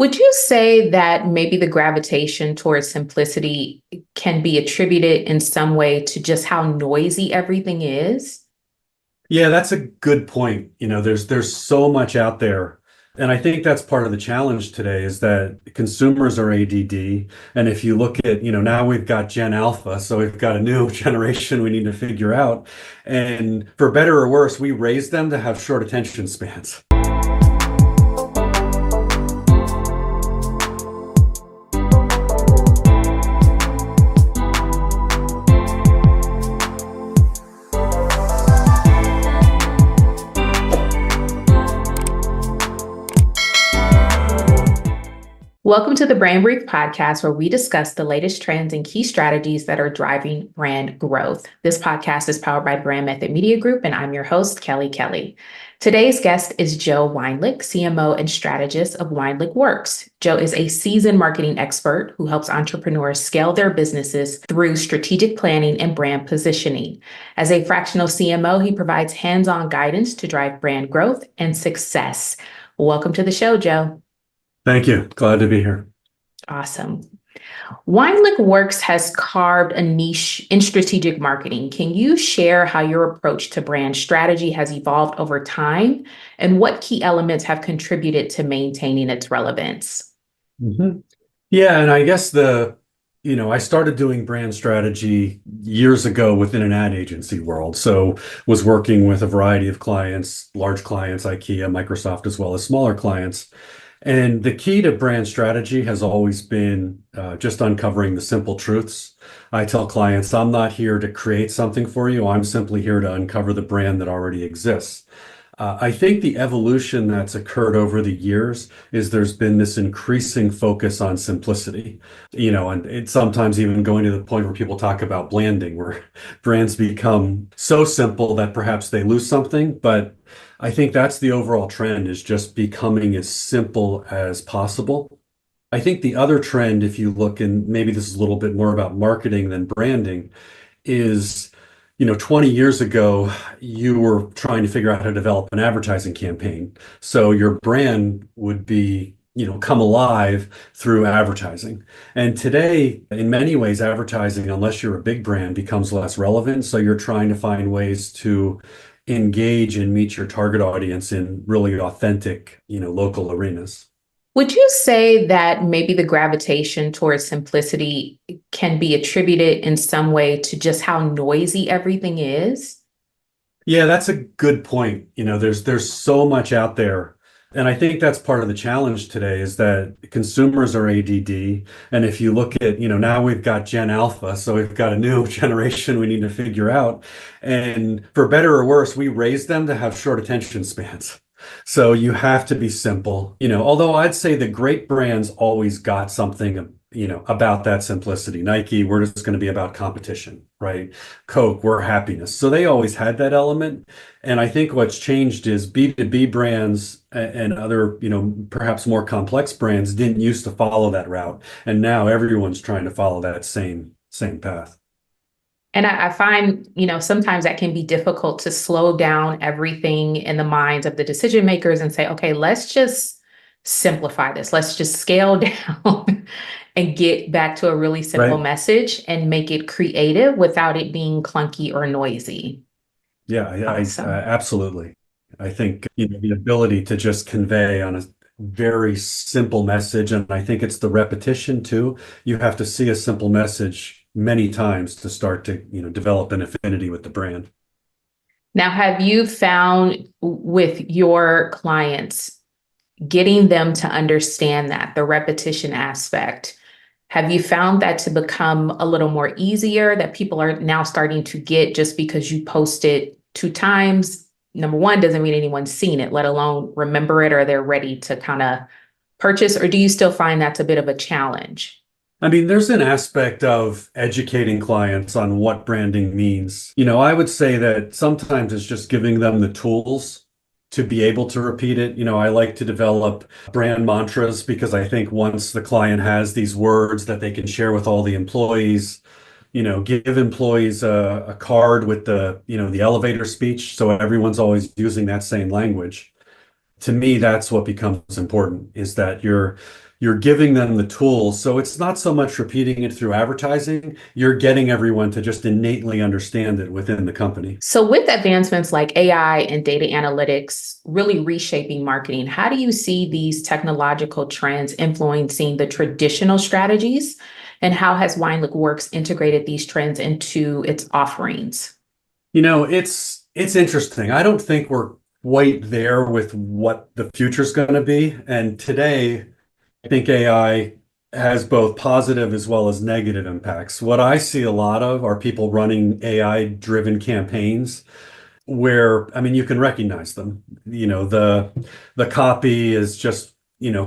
Would you say that maybe the gravitation towards simplicity can be attributed in some way to just how noisy everything is? Yeah, that's a good point. There's so much out there. And I think that's part of the challenge today is that consumers are ADD. And if you look at, now we've got Gen Alpha, so we've got a new generation we need to figure out. And for better or worse, we raise them to have short attention spans. Welcome to the brndBrief podcast, where we discuss the latest trends and key strategies that are driving brand growth. This podcast is powered by Brand Method Media Group, and I'm your host, Kelly. Today's guest is Joe Weinlick, CMO and strategist of WeinlickWorks. Joe is a seasoned marketing expert who helps entrepreneurs scale their businesses through strategic planning and brand positioning. As a fractional CMO, he provides hands-on guidance to drive brand growth and success. Welcome to the show, Joe. Thank you. Glad to be here. Awesome. WeinlickWorks has carved a niche in strategic marketing. Can you share how your approach to brand strategy has evolved over time and what key elements have contributed to maintaining its relevance? Yeah, and I guess I started doing brand strategy years ago within an ad agency world. So was working with a variety of clients, large clients, IKEA, Microsoft, as well as smaller clients. And the key to brand strategy has always been just uncovering the simple truths. I tell clients, I'm not here to create something for you. I'm simply here to uncover the brand that already exists. I think the evolution that's occurred over the years is there's been this increasing focus on simplicity, and it's sometimes even going to the point where people talk about blanding, where brands become so simple that perhaps they lose something. But I think that's the overall trend, is just becoming as simple as possible. I think the other trend, if you look, and maybe this is a little bit more about marketing than branding, is 20 years ago, you were trying to figure out how to develop an advertising campaign. So your brand would be, come alive through advertising. And today, in many ways, advertising, unless you're a big brand, becomes less relevant. So you're trying to find ways to engage and meet your target audience in really authentic, local arenas. Would you say that maybe the gravitation towards simplicity can be attributed in some way to just how noisy everything is? Yeah, that's a good point. There's so much out there. And I think that's part of the challenge today is that consumers are ADD. And if you look at, now we've got Gen Alpha, so we've got a new generation we need to figure out. And for better or worse, we raise them to have short attention spans. So you have to be simple, although I'd say the great brands always got something, about that simplicity. Nike, we're just going to be about competition, right? Coke, we're happiness. So they always had that element. And I think what's changed is B2B brands and other, perhaps more complex brands didn't used to follow that route. And now everyone's trying to follow that same path. And I find, sometimes that can be difficult to slow down everything in the minds of the decision makers and say, okay, let's just simplify this. Let's just scale down and get back to a really simple message and make it creative without it being clunky or noisy. Yeah, Awesome. absolutely. I think, the ability to just convey on a very simple message, and I think it's the repetition too. You have to see a simple message many times to start to, develop an affinity with the brand. Now, have you found with your clients, getting them to understand that, the repetition aspect, have you found that to become a little more easier, that people are now starting to get just because you posted 2 times? Number one, doesn't mean anyone's seen it, let alone remember it, or they're ready to kind of purchase, or do you still find that's a bit of a challenge? I mean, there's an aspect of educating clients on what branding means. I would say that sometimes it's just giving them the tools to be able to repeat it. I like to develop brand mantras because I think once the client has these words that they can share with all the employees, give employees a card with the elevator speech. So everyone's always using that same language. To me, that's what becomes important, is that you're you're giving them the tools. So it's not so much repeating it through advertising, you're getting everyone to just innately understand it within the company. So, with advancements like AI and data analytics really reshaping marketing, how do you see these technological trends influencing the traditional strategies? And how has WeinlickWorks integrated these trends into its offerings? It's interesting. I don't think we're quite there with what the future's going to be. And today, I think AI has both positive as well as negative impacts. What I see a lot of are people running AI-driven campaigns where, I mean, you can recognize them. The copy is just,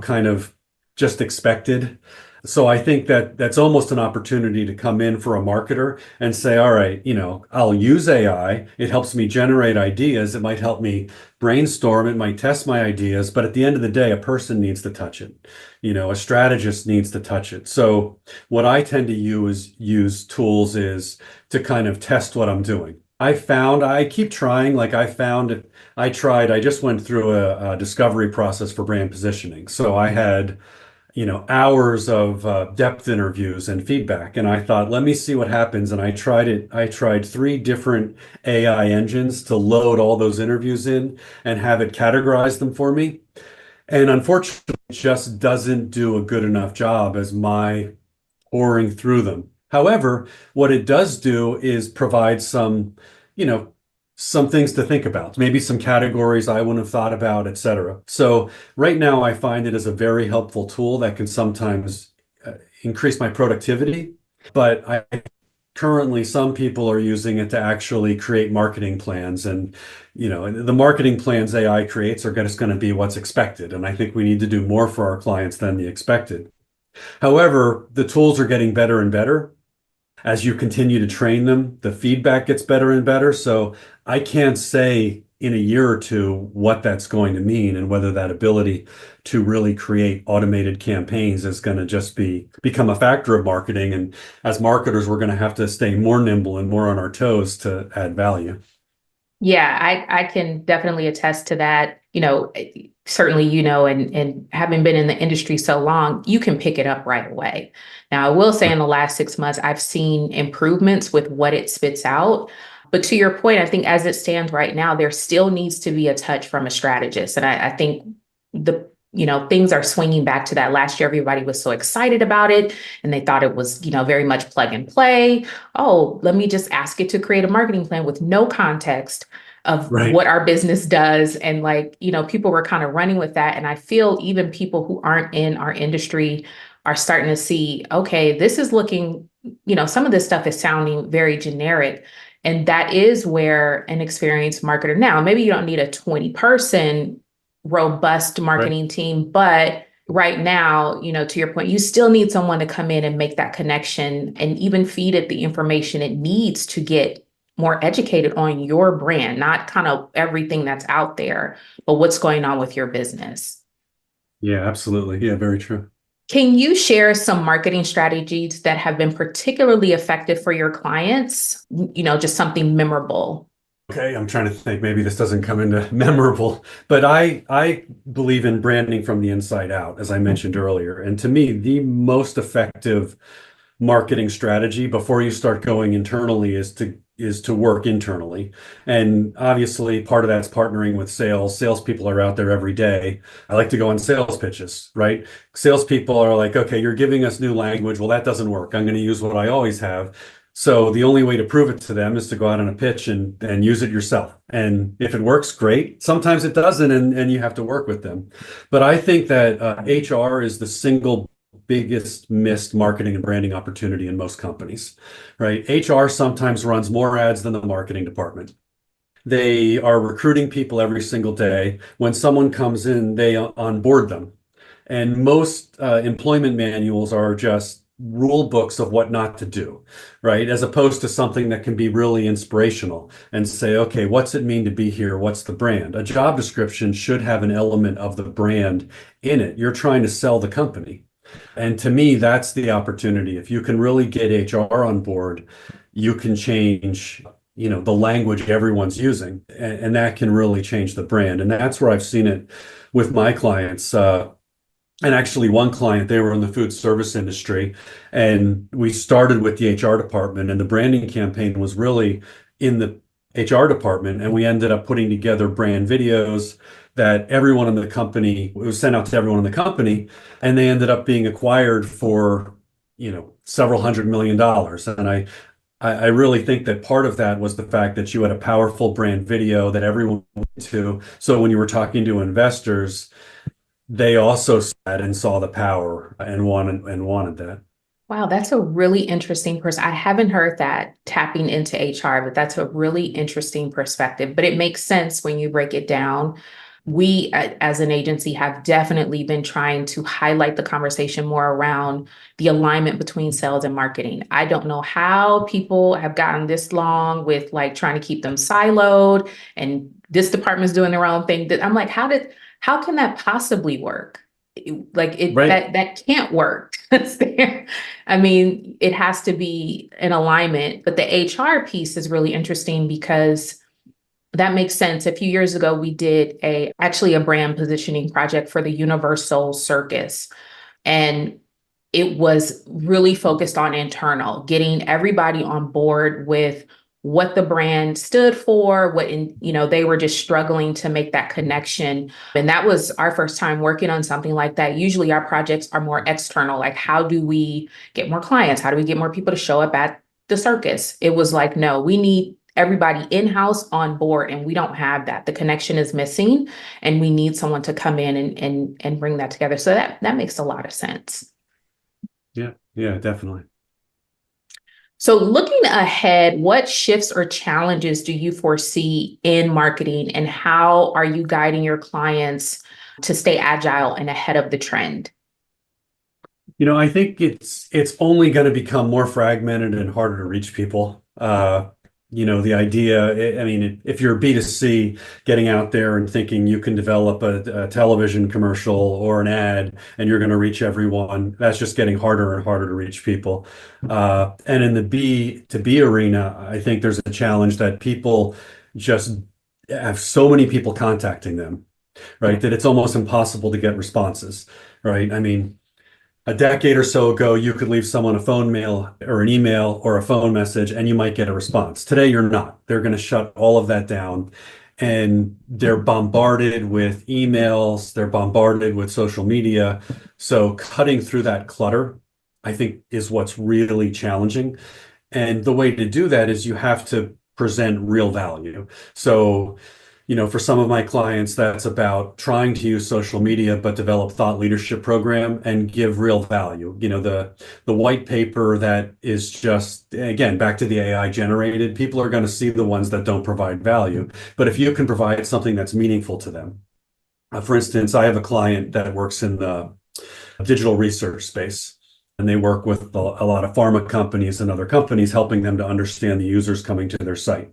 kind of just expected. So I think that that's almost an opportunity to come in for a marketer and say, all right, I'll use AI. It helps me generate ideas. It might help me brainstorm. It might test my ideas. But at the end of the day, a person needs to touch it. A strategist needs to touch it. So what I tend to use tools is to kind of test what I'm doing. I keep trying, like I just went through a discovery process for brand positioning. So I had hours of depth interviews and feedback. And I thought, let me see what happens. And I tried it. I tried three different AI engines to load all those interviews in and have it categorize them for me. And unfortunately, it just doesn't do a good enough job as my pouring through them. However, what it does do is provide you know, some things to think about, maybe some categories I wouldn't have thought about, et cetera. So right now, I find it as a very helpful tool that can sometimes increase my productivity. But currently, some people are using it to actually create marketing plans. And, the marketing plans AI creates are just going to be what's expected. And I think we need to do more for our clients than the expected. However, the tools are getting better and better. As you continue to train them, the feedback gets better and better. So I can't say in a year or two what that's going to mean and whether that ability to really create automated campaigns is going to just become a factor of marketing. And as marketers, we're going to have to stay more nimble and more on our toes to add value. Yeah, I can definitely attest to that. Certainly, and having been in the industry so long, you can pick it up right away. Now, I will say in the last 6 months, I've seen improvements with what it spits out. But to your point, I think as it stands right now, there still needs to be a touch from a strategist. And I think things are swinging back to that. Last year, everybody was so excited about it and they thought it was, very much plug and play. Oh, let me just ask it to create a marketing plan with no context of Right. what our business does. And people were kind of running with that. And I feel even people who aren't in our industry are starting to see, okay, this is looking, some of this stuff is sounding very generic. And that is where an experienced marketer now, maybe you don't need a 20-person robust marketing team, but right now, to your point, you still need someone to come in and make that connection and even feed it the information it needs to get more educated on your brand, not kind of everything that's out there, but what's going on with your business. Yeah, absolutely. Yeah, very true. Can you share some marketing strategies that have been particularly effective for your clients? Just something memorable. Okay, I'm trying to think. Maybe this doesn't come into memorable, but I believe in branding from the inside out, as I mentioned earlier. And to me, the most effective marketing strategy before you start going internally is to work internally. And obviously, part of that's partnering with sales. Salespeople are out there every day. I like to go on sales pitches, right? Salespeople are like, okay, you're giving us new language. Well, that doesn't work. I'm going to use what I always have. So the only way to prove it to them is to go out on a pitch and use it yourself. And if it works, great. Sometimes it doesn't, and you have to work with them. But I think that HR is the single biggest missed marketing and branding opportunity in most companies, right? HR sometimes runs more ads than the marketing department. They are recruiting people every single day. When someone comes in, they onboard them. And most employment manuals are just rule books of what not to do, right? As opposed to something that can be really inspirational and say, okay, what's it mean to be here? What's the brand? A job description should have an element of the brand in it. You're trying to sell the company. And to me, that's the opportunity. If you can really get HR on board, you can change, the language everyone's using, and that can really change the brand. And that's where I've seen it with my clients. And actually, one client, they were in the food service industry, and we started with the HR department, and the branding campaign was really in the HR department. And we ended up putting together brand videos that everyone in the company, it was sent out to everyone in the company, and they ended up being acquired for, several $100 million. And I really think that part of that was the fact that you had a powerful brand video that everyone went to. So when you were talking to investors, they also sat and saw the power and wanted that. Wow, that's a really interesting person. I haven't heard that tapping into HR, but that's a really interesting perspective. But it makes sense when you break it down. We, as an agency, have definitely been trying to highlight the conversation more around the alignment between sales and marketing. I don't know how people have gotten this long with like trying to keep them siloed and this department's doing their own thing. That I'm like, how can that possibly work? Like it Right. that can't work. I mean, it has to be in alignment, but the HR piece is really interesting because that makes sense. A few years ago, we did actually a brand positioning project for the Universal Circus. And it was really focused on internal, getting everybody on board with what the brand stood for, they were just struggling to make that connection. And that was our first time working on something like that. Usually our projects are more external, like how do we get more clients? How do we get more people to show up at the circus? It was like, no, we need everybody in-house on board, and we don't have that. The connection is missing, and we need someone to come in and bring that together. So that makes a lot of sense. Yeah. Yeah, definitely. So looking ahead, what shifts or challenges do you foresee in marketing, and how are you guiding your clients to stay agile and ahead of the trend? I think it's only going to become more fragmented and harder to reach people. The idea, I mean, if you're B2C, getting out there and thinking you can develop a television commercial or an ad and you're going to reach everyone, that's just getting harder and harder to reach people. And in the B2B arena, I think there's a challenge that people just have so many people contacting them, right? That it's almost impossible to get responses, right? I mean, a decade or so ago, you could leave someone a phone mail or an email or a phone message and you might get a response. Today, you're not. They're going to shut all of that down, and they're bombarded with emails, they're bombarded with social media. So cutting through that clutter, I think, is what's really challenging. And the way to do that is you have to present real value. So, for some of my clients, that's about trying to use social media, but develop thought leadership program and give real value. The white paper that is just, again, back to the AI generated, people are going to see the ones that don't provide value. But if you can provide something that's meaningful to them, for instance, I have a client that works in the digital research space. And they work with a lot of pharma companies and other companies, helping them to understand the users coming to their site.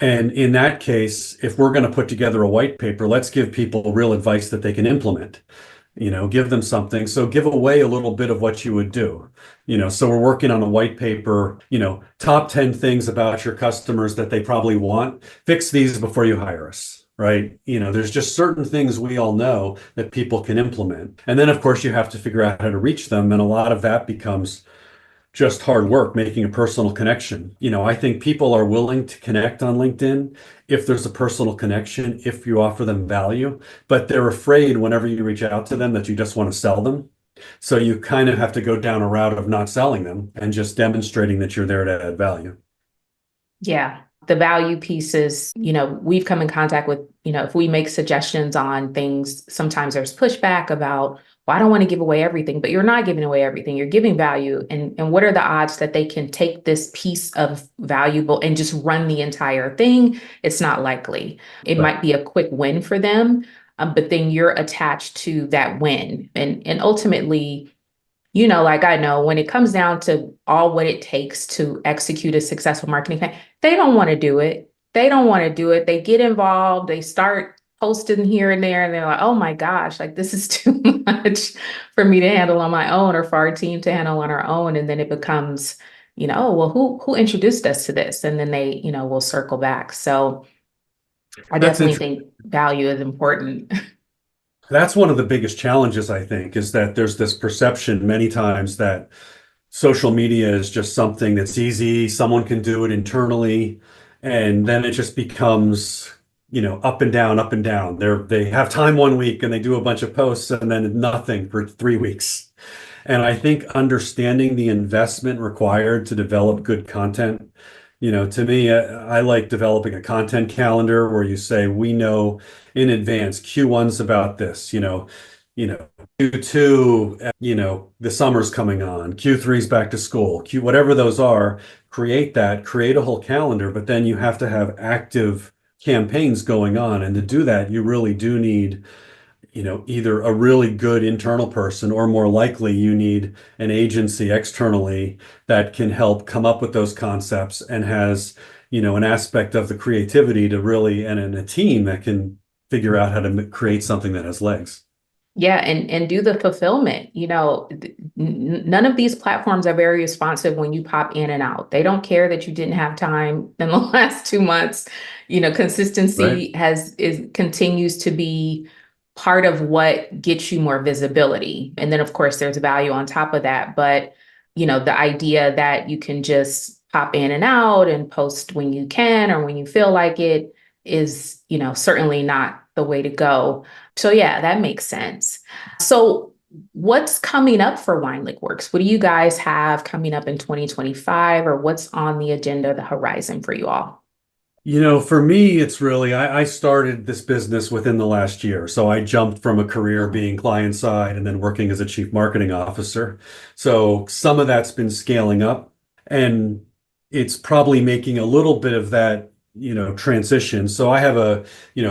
And in that case, if we're going to put together a white paper, let's give people real advice that they can implement, give them something. So give away a little bit of what you would do. So we're working on a white paper, top 10 things about your customers that they probably want. Fix these before you hire us, right? There's just certain things we all know that people can implement. And then, of course, you have to figure out how to reach them. And a lot of that becomes just hard work, making a personal connection. I think people are willing to connect on LinkedIn if there's a personal connection, if you offer them value, but they're afraid whenever you reach out to them that you just want to sell them. So you kind of have to go down a route of not selling them and just demonstrating that you're there to add value. Yeah. The value pieces, we've come in contact with, if we make suggestions on things, sometimes there's pushback about, well, I don't want to give away everything, but you're not giving away everything. You're giving value. And what are the odds that they can take this piece of valuable and just run the entire thing? It's not likely. It Right. might be a quick win for them, but then you're attached to that win. And ultimately, like I know when it comes down to all what it takes to execute a successful marketing plan, they don't want to do it. They don't want to do it. They get involved. They start posting here and there, and they're like, oh my gosh, like this is too much for me to handle on my own or for our team to handle on our own. And then it becomes, oh, well, who introduced us to this? And then they, will circle back. So I That's definitely interesting. think value is important. That's one of the biggest challenges, I think, is that there's this perception many times that social media is just something that's easy, someone can do it internally, and then it just becomes, up and down, up and down. They have time one week and they do a bunch of posts and then nothing for 3 weeks. And I think understanding the investment required to develop good content, to me, I like developing a content calendar where you say, we know in advance, Q1's about this, Q2, the summer's coming on, Q3's back to school, whatever those are, create a whole calendar, but then you have to have active campaigns going on. And to do that, you really do need either a really good internal person, or more likely you need an agency externally that can help come up with those concepts and has, an aspect of the creativity to really, and a team that can figure out how to create something that has legs. Yeah, and do the fulfillment. None of these platforms are very responsive when you pop in and out. They don't care that you didn't have time in the last 2 months. Consistency Right. continues to be part of what gets you more visibility. And then of course there's value on top of that. But the idea that you can just pop in and out and post when you can or when you feel like it is, certainly not the way to go. So yeah, that makes sense. So what's coming up for WeinlickWorks? What do you guys have coming up in 2025, or what's on the agenda, the horizon for you all? For me, it's really, I started this business within the last year. So I jumped from a career being client side and then working as a chief marketing officer. So some of that's been scaling up, and it's probably making a little bit of that, transition. So I have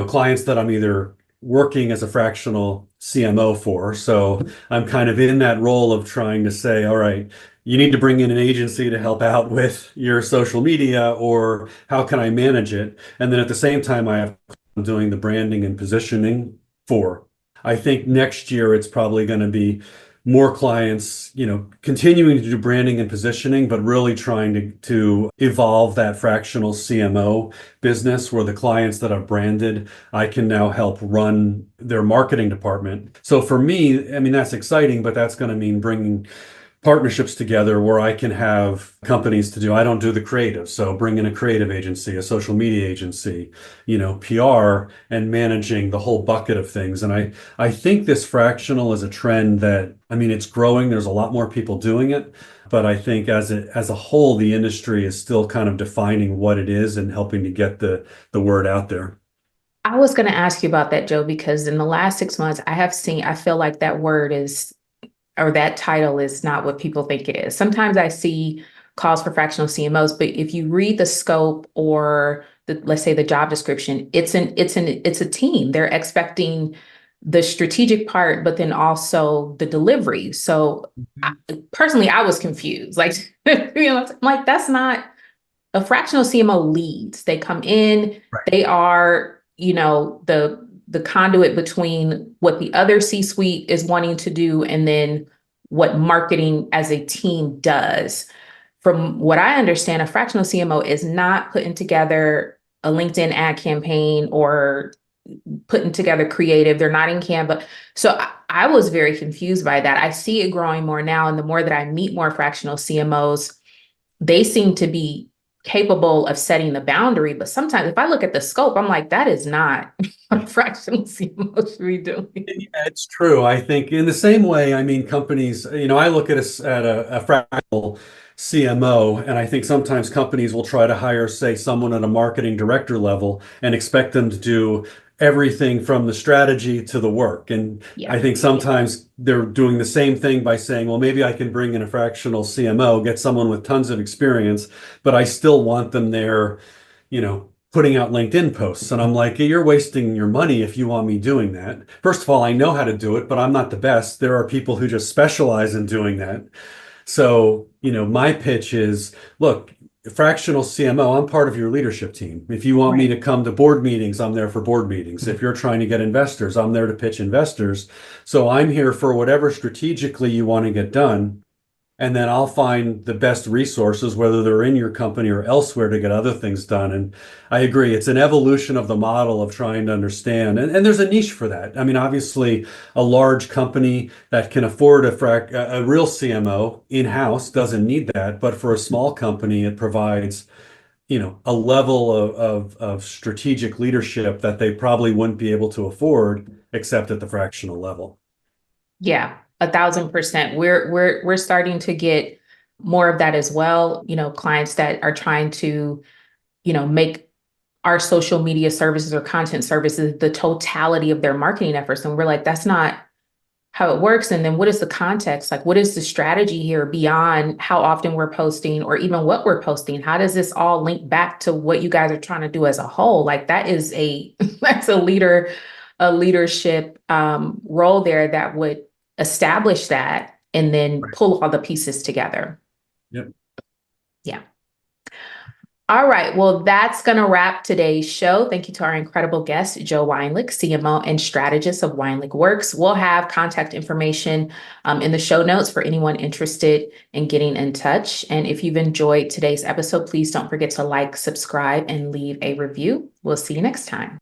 clients that I'm either working as a fractional CMO for. So I'm kind of in that role of trying to say, all right, you need to bring in an agency to help out with your social media, or how can I manage it? And then at the same time, I have doing the branding and positioning for. I think next year it's probably going to be more clients, continuing to do branding and positioning, but really trying to evolve that fractional CMO business where the clients that are branded, I can now help run their marketing department. So for me, I mean, that's exciting, but that's going to mean bringing partnerships together where I can have companies to do. I don't do the creative, so bring in a creative agency, a social media agency, PR, and managing the whole bucket of things. And I think this fractional is a trend that, I mean, it's growing. There's a lot more people doing it, but I think as a whole, the industry is still kind of defining what it is and helping to get the word out there. I was going to ask you about that, Joe, because in the last 6 months, I feel like that word is, or that title is not what people think it is. Sometimes I see calls for fractional CMOs, but if you read the scope or let's say the job description, it's a team. They're expecting the strategic part, but then also the delivery. So personally, I was confused. Like, I'm like, that's not a fractional CMO leads. They come in, Right. they are, the conduit between what the other C-suite is wanting to do and then what marketing as a team does. From what I understand, a fractional CMO is not putting together a LinkedIn ad campaign or putting together creative. They're not in Canva. So I was very confused by that. I see it growing more now. And the more that I meet more fractional CMOs, they seem to be capable of setting the boundary. But sometimes if I look at the scope, I'm like, that is not what fractional CMO should be doing. Yeah, it's true. I think in the same way, I mean, companies, I look at a fractional CMO, and I think sometimes companies will try to hire, say, someone at a marketing director level and expect them to do everything from the strategy to the work. And Yeah. I think sometimes they're doing the same thing by saying, well, maybe I can bring in a fractional CMO, get someone with tons of experience, but I still want them there, putting out LinkedIn posts. And I'm like, hey, you're wasting your money if you want me doing that. First of all, I know how to do it, but I'm not the best. There are people who just specialize in doing that. So, my pitch is, look, fractional CMO, I'm part of your leadership team. If you want me Right. to come to board meetings, I'm there for board meetings. If you're trying to get investors, I'm there to pitch investors. So I'm here for whatever strategically you want to get done. and then I'll find the best resources, whether they're in your company or elsewhere, to get other things done. And I agree, it's an evolution of the model of trying to understand. And there's a niche for that. I mean, obviously, a large company that can afford a real CMO in-house doesn't need that. But for a small company, it provides, a level of strategic leadership that they probably wouldn't be able to afford except at the fractional level. Yeah, 1,000%. We're starting to get more of that as well. Clients that are trying to, make our social media services or content services the totality of their marketing efforts. And we're like, that's not how it works. And then what is the context? Like, what is the strategy here beyond how often we're posting or even what we're posting? How does this all link back to what you guys are trying to do as a whole? Like that is that's a leadership role there that would establish that and then Right. pull all the pieces together. Yep. Yeah. All right. Well, that's going to wrap today's show. Thank you to our incredible guest, Joe Weinlick, CMO and strategist of WeinlickWorks. We'll have contact information in the show notes for anyone interested in getting in touch. And if you've enjoyed today's episode, please don't forget to like, subscribe, and leave a review. We'll see you next time.